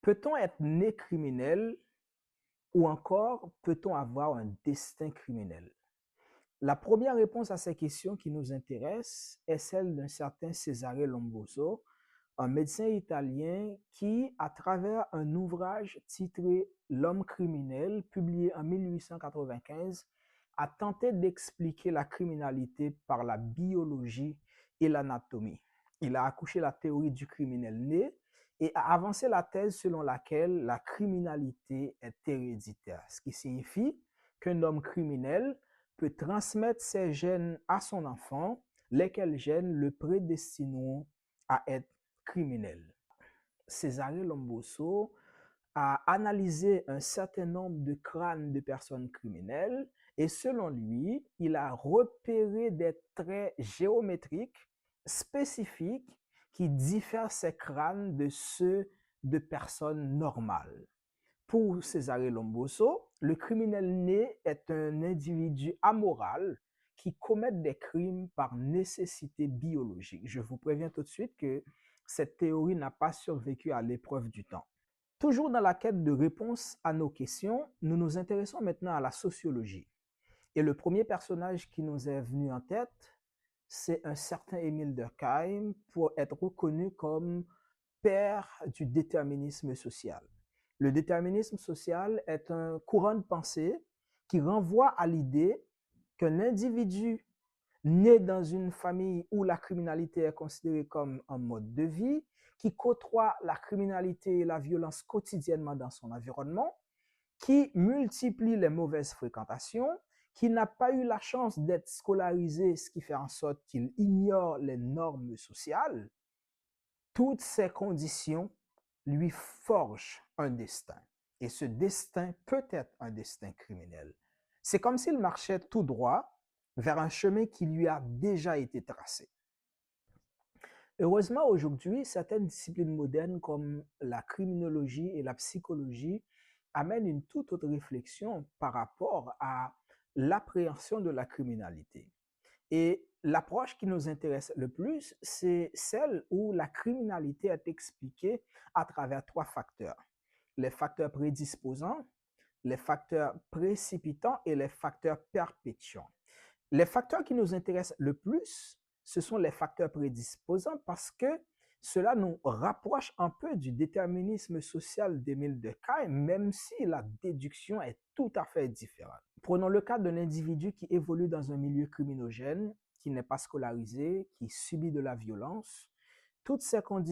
Peut-on être né criminel ou encore peut-on avoir un destin criminel? La première réponse à ces questions qui nous intéressent est celle d'un certain Cesare Lombroso, un médecin italien qui, à travers un ouvrage titré L'homme criminel, publié en 1895, a tenté d'expliquer la criminalité par la biologie et l'anatomie. Il a accouché la théorie du criminel né et a avancé la thèse selon laquelle la criminalité est héréditaire, ce qui signifie qu'un homme criminel peut transmettre ses gènes à son enfant, lesquels gènes le prédestineront à être criminel. Cesare Lombroso a analysé un certain nombre de crânes de personnes criminelles et selon lui, il a repéré des traits géométriques spécifiques qui diffèrent ces crânes de ceux de personnes normales. Pour Cesare Lombroso, le criminel né est un individu amoral qui commet des crimes par nécessité biologique. Je vous préviens tout de suite que cette théorie n'a pas survécu à l'épreuve du temps. Toujours dans la quête de réponses à nos questions, nous nous intéressons maintenant à la sociologie. Et le premier personnage qui nous est venu en tête, c'est un certain Émile Durkheim, pour être reconnu comme père du déterminisme social. Le déterminisme social est un courant de pensée qui renvoie à l'idée qu'un individu né dans une famille où la criminalité est considérée comme un mode de vie, qui côtoie la criminalité et la violence quotidiennement dans son environnement, qui multiplie les mauvaises fréquentations, qui n'a pas eu la chance d'être scolarisé, ce qui fait en sorte qu'il ignore les normes sociales, toutes ces conditions lui forgent un destin. Et ce destin peut être un destin criminel. C'est comme s'il marchait tout droit vers un chemin qui lui a déjà été tracé. Heureusement, aujourd'hui, certaines disciplines modernes comme la criminologie et la psychologie amènent une toute autre réflexion par rapport à l'appréhension de la criminalité. Et l'approche qui nous intéresse le plus, c'est celle où la criminalité est expliquée à travers trois facteurs. Les facteurs prédisposants, les facteurs précipitants et les facteurs perpétuants. Les facteurs qui nous intéressent le plus, ce sont les facteurs prédisposants parce que cela nous rapproche un peu du déterminisme social d'Émile Durkheim, même si la déduction est tout à fait différente. Prenons le cas d'un individu qui évolue dans un milieu criminogène, qui n'est pas scolarisé, qui subit de la violence. Toutes ces conditions